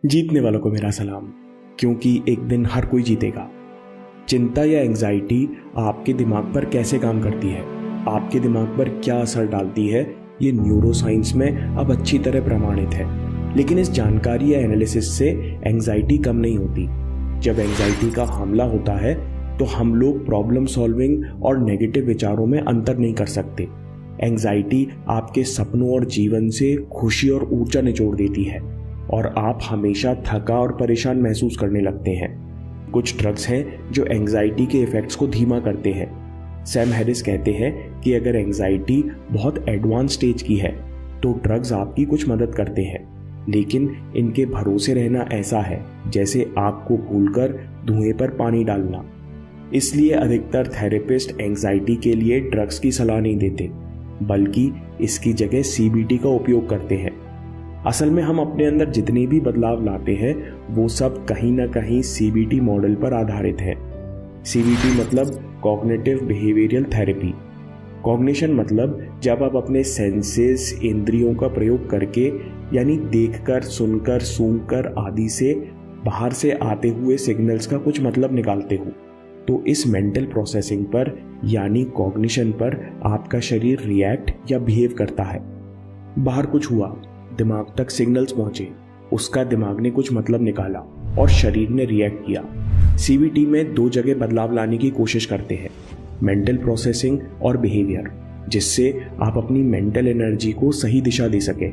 जीतने वालों को मेरा सलाम, क्योंकि एक दिन हर कोई जीतेगा। चिंता या एंजाइटी आपके दिमाग पर कैसे काम करती है, आपके दिमाग पर क्या असर डालती है, ये न्यूरोसाइंस में अब अच्छी तरह प्रमाणित है। लेकिन इस जानकारी या एनालिसिस से एंजाइटी कम नहीं होती। जब एंजाइटी का हमला होता है तो हम लोग प्रॉब्लम सॉल्विंग और नेगेटिव विचारों में अंतर नहीं कर सकते। एंजाइटी आपके सपनों और जीवन से खुशी और ऊर्जा निचोड़ देती है और आप हमेशा थका और परेशान महसूस करने लगते हैं। कुछ ड्रग्स हैं जो एंजाइटी के इफेक्ट्स को धीमा करते हैं। सैम हैरिस कहते हैं कि अगर एंजाइटी बहुत एडवांस स्टेज की है तो ड्रग्स आपकी कुछ मदद करते हैं, लेकिन इनके भरोसे रहना ऐसा है जैसे आग को भूलकर धुएं पर पानी डालना। इसलिए अधिकतर थेरेपिस्ट एंजाइटी के लिए ड्रग्स की सलाह नहीं देते, बल्कि इसकी जगह सीबीटी का उपयोग करते हैं। असल में हम अपने अंदर जितने भी बदलाव लाते हैं वो सब कहीं ना कहीं सीबीटी मॉडल पर आधारित है। सीबीटी मतलब कॉग्निटिव बिहेवियरल थेरेपी। कॉग्निशन मतलब जब आप अपने सेंसेस, इंद्रियों का प्रयोग करके, यानी देखकर, सुनकर, सूंघकर आदि से बाहर से आते हुए सिग्नल्स का कुछ मतलब निकालते हो, तो इस मेंटल प्रोसेसिंग पर यानी कॉग्निशन पर आपका शरीर रिएक्ट या बिहेव करता है। बाहर कुछ हुआ, दिमाग तक सिग्नल्स पहुंचे, उसका दिमाग ने कुछ मतलब निकाला और शरीर ने रिएक्ट किया। सीबीटी में दो जगह बदलाव लाने की कोशिश करते हैं, मेंटल प्रोसेसिंग और बिहेवियर, जिससे आप अपनी मेंटल एनर्जी को सही दिशा दे सके।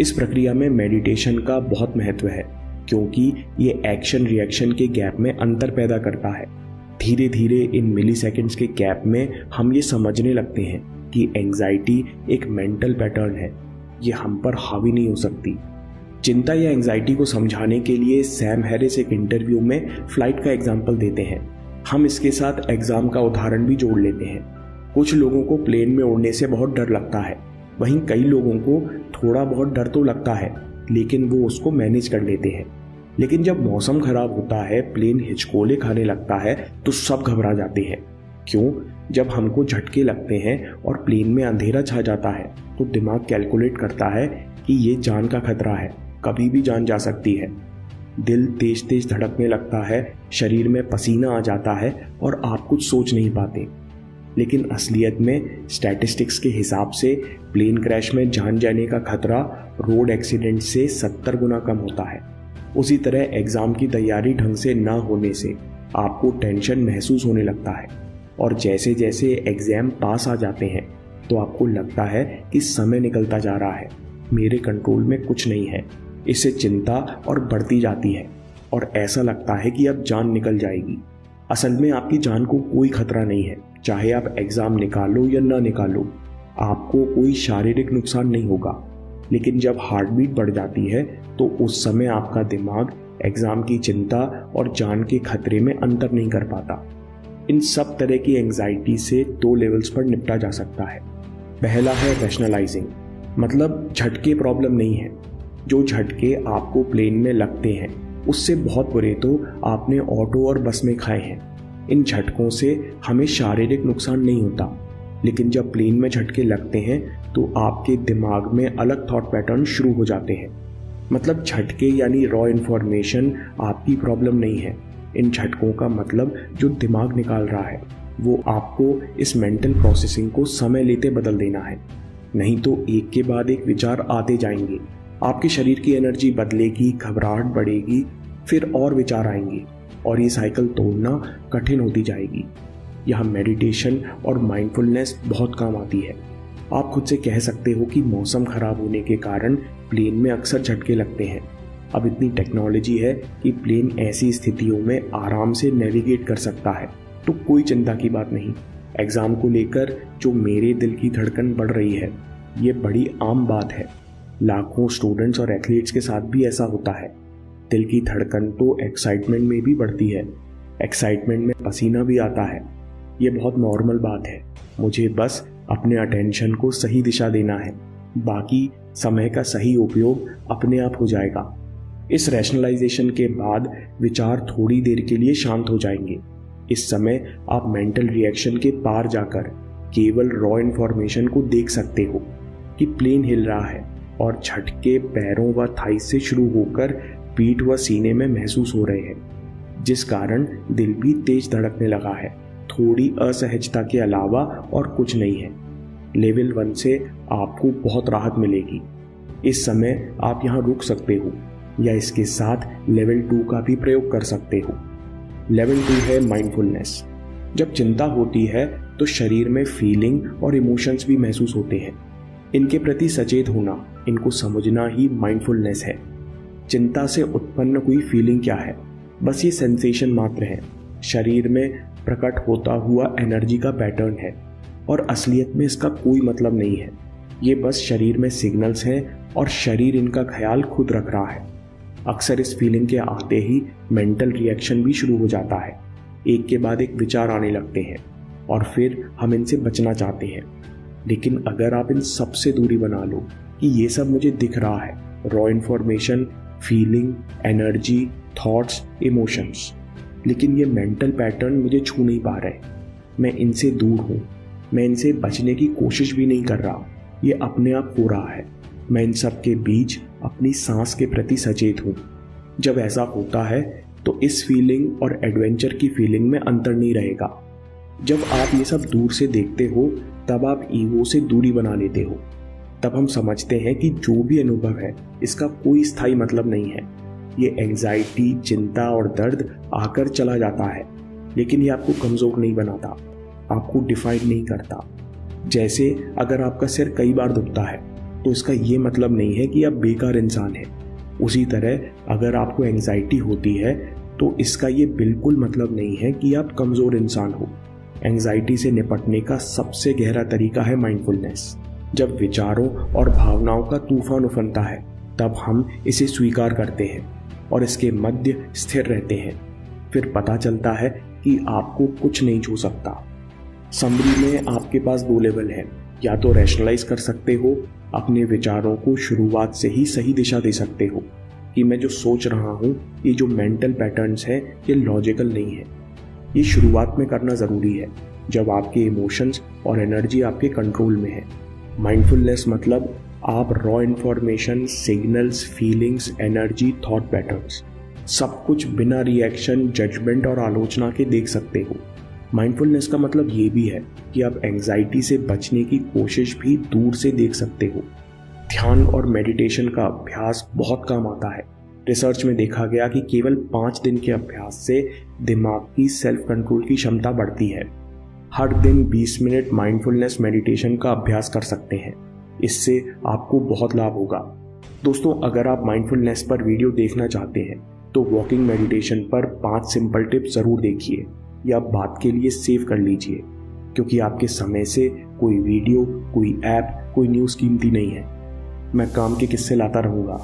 इस प्रक्रिया में मेडिटेशन का बहुत महत्व है, क्योंकि ये एक्शन रिएक्शन के गैप में अंतर पैदा करता है। धीरे धीरे इन मिलीसेकंड्स के गैप में हम ये समझने लगते हैं कि एंजाइटी एक मेंटल पैटर्न है, ये हम पर हावी नहीं हो सकती। चिंता या एंजाइटी को समझाने के लिए सैम हैरिस एक इंटरव्यू में फ्लाइट का एग्जाम्पल देते हैं। हम इसके साथ एग्जाम का उदाहरण भी जोड़ लेते हैं। कुछ लोगों को प्लेन में उड़ने से बहुत डर लगता है, वहीं कई लोगों को थोड़ा बहुत डर तो लगता है, लेकिन वो उसको मैनेज कर लेते हैं। लेकिन जब मौसम खराब होता है, प्लेन हिचकोले खाने लगता है, तो सब घबरा जाते हैं। क्यों? जब हमको झटके लगते हैं और प्लेन में अंधेरा छा जाता है तो दिमाग कैलकुलेट करता है कि ये जान का खतरा है, कभी भी जान जा सकती है। दिल तेज तेज धड़कने लगता है, शरीर में पसीना आ जाता है और आप कुछ सोच नहीं पाते। लेकिन असलियत में स्टैटिस्टिक्स के हिसाब से प्लेन क्रैश में जान जाने का खतरा रोड एक्सीडेंट से 70 गुना कम होता है। उसी तरह एग्जाम की तैयारी ढंग से ना होने से आपको टेंशन महसूस होने लगता है, और जैसे जैसे एग्जाम पास आ जाते हैं तो आपको लगता है कि समय निकलता जा रहा है, मेरे कंट्रोल में कुछ नहीं है। इससे चिंता और बढ़ती जाती है और ऐसा लगता है कि अब जान निकल जाएगी। असल में आपकी जान को कोई खतरा नहीं है, चाहे आप एग्जाम निकालो या ना निकालो, आपको कोई शारीरिक नुकसान नहीं होगा। लेकिन जब हार्ट बीट बढ़ जाती है तो उस समय आपका दिमाग एग्जाम की चिंता और जान के खतरे में अंतर नहीं कर पाता। इन सब तरह की एंजाइटी से 2 लेवल्स पर निपटा जा सकता है। पहला है रैशनलाइजिंग, मतलब झटके प्रॉब्लम नहीं है। जो झटके आपको प्लेन में लगते हैं उससे बहुत बुरे तो आपने ऑटो और बस में खाए हैं। इन झटकों से हमें शारीरिक नुकसान नहीं होता, लेकिन जब प्लेन में झटके लगते हैं तो आपके दिमाग में अलग थॉट पैटर्न शुरू हो जाते हैं। मतलब झटके यानी रॉ इन्फॉर्मेशन आपकी प्रॉब्लम नहीं है। इन झटकों का मतलब जो दिमाग निकाल रहा है वो आपको इस मेंटल प्रोसेसिंग को समय लेते बदल देना है, नहीं तो एक के बाद एक विचार आते जाएंगे। आपके शरीर की एनर्जी बदलेगी, घबराहट बढ़ेगी, फिर और विचार आएंगे और ये साइकिल तोड़ना कठिन होती जाएगी। यहाँ मेडिटेशन और माइंडफुलनेस बहुत काम आती है। आप खुद से कह सकते हो कि मौसम खराब होने के कारण प्लेन में अक्सर झटके लगते हैं। अब इतनी टेक्नोलॉजी है कि प्लेन ऐसी स्थितियों में आराम से नेविगेट कर सकता है, तो कोई चिंता की बात नहीं। एग्जाम को लेकर जो मेरे दिल की धड़कन बढ़ रही है, ये बड़ी आम बात है। लाखों स्टूडेंट्स और एथलीट्स के साथ भी ऐसा होता है। दिल की धड़कन तो एक्साइटमेंट में भी बढ़ती है, एक्साइटमेंट में पसीना भी आता है। ये बहुत नॉर्मल बात है। मुझे बस अपने अटेंशन को सही दिशा देना है, बाकी समय का सही उपयोग अपने आप हो जाएगा। इस रैशनलाइजेशन के बाद विचार थोड़ी देर के लिए शांत हो जाएंगे। इस समय आप मेंटल रिएक्शन के पार जाकर केवल रॉ इन्फॉर्मेशन को देख सकते हो। कि प्लेन हिल रहा है और झटके पैरों व थाई से शुरू होकर पीठ व सीने में महसूस हो रहे हैं, जिस कारण दिल भी तेज धड़कने लगा है। थोड़ी असहजता के अलावा और कुछ नहीं है। लेवल 1 से आपको बहुत राहत मिलेगी। इस समय आप यहाँ रुक सकते हो या इसके साथ लेवल 2 का भी प्रयोग कर सकते हो। लेवल 2 है माइंडफुलनेस। जब चिंता होती है तो शरीर में फीलिंग और इमोशंस भी महसूस होते हैं। इनके प्रति सचेत होना, इनको समझना ही माइंडफुलनेस है। चिंता से उत्पन्न हुई फीलिंग क्या है? बस ये सेंसेशन मात्र है, शरीर में प्रकट होता हुआ एनर्जी का पैटर्न है और असलियत में इसका कोई मतलब नहीं है। ये बस शरीर में सिग्नल्स हैं और शरीर इनका ख्याल खुद रख रहा है। अक्सर इस फीलिंग के आते ही मेंटल रिएक्शन भी शुरू हो जाता है। एक के बाद एक विचार आने लगते हैं और फिर हम इनसे बचना चाहते हैं। लेकिन अगर आप इन सब से दूरी बना लो कि ये सब मुझे दिख रहा है, raw information, feeling, energy, thoughts, emotions, लेकिन ये मेंटल पैटर्न मुझे छू नहीं पा रहे, मैं इनसे दूर हूँ, मैं इनसे बचने की कोशिश भी नहीं कर रहा, ये अपने आप हो रहा है, मैं इन सब के बीच अपनी सांस के प्रति सचेत हूँ। जब ऐसा होता है तो इस फीलिंग और एडवेंचर की फीलिंग में अंतर नहीं रहेगा। जब आप ये सब दूर से देखते हो तब आप ईगो से दूरी बना लेते हो। तब हम समझते हैं कि जो भी अनुभव है इसका कोई स्थायी मतलब नहीं है। ये एंजाइटी, चिंता और दर्द आकर चला जाता है, लेकिन ये आपको कमज़ोर नहीं बनाता, आपको डिफाइन नहीं करता। जैसे अगर आपका सिर कई बार दुखता है तो इसका ये मतलब नहीं है कि आप बेकार इंसान हैं। उसी तरह अगर आपको एंजाइटी होती है तो इसका ये बिल्कुल मतलब नहीं है कि आप कमज़ोर इंसान हो। एंजाइटी से निपटने का सबसे गहरा तरीका है माइंडफुलनेस। जब विचारों और भावनाओं का तूफान उफनता है तब हम इसे स्वीकार करते हैं और इसके मध्य स्थिर रहते हैं। फिर पता चलता है कि आपको कुछ नहीं छू सकता। समरी में आपके पास 2 लेवल हैं। या तो रैशनलाइज कर सकते हो, अपने विचारों को शुरुआत से ही सही दिशा दे सकते हो कि मैं जो सोच रहा हूँ, ये जो मेंटल पैटर्न्स हैं, ये लॉजिकल नहीं है। ये शुरुआत में करना ज़रूरी है जब आपके इमोशंस और एनर्जी आपके कंट्रोल में है। माइंडफुलनेस मतलब आप raw information, signals, feelings, energy, thought patterns सब कुछ बिना रिएक्शन, जजमेंट और आलोचना के देख सकते हो। माइंडफुलनेस का मतलब ये भी है कि आप एंजाइटी से बचने की कोशिश भी दूर से देख सकते हो। ध्यान और मेडिटेशन का अभ्यास बहुत काम आता है। रिसर्च में देखा गया कि केवल 5 दिन के अभ्यास से दिमाग की सेल्फ कंट्रोल की क्षमता बढ़ती है। हर दिन 20 मिनट माइंडफुलनेस मेडिटेशन का अभ्यास कर सकते हैं। इससे आपको बहुत लाभ होगा। दोस्तों, अगर आप माइंडफुलनेस पर वीडियो देखना चाहते हैं तो वॉकिंग मेडिटेशन पर 5 सिंपल टिप्स ज़रूर देखिए या बात के लिए सेव कर लीजिए, क्योंकि आपके समय से कोई वीडियो, कोई ऐप, कोई न्यूज़ कीमती नहीं है। मैं काम के किस्से लाता रहूँगा।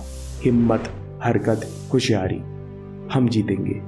हिम्मत, हरकत, होशियारी, हम जीतेंगे।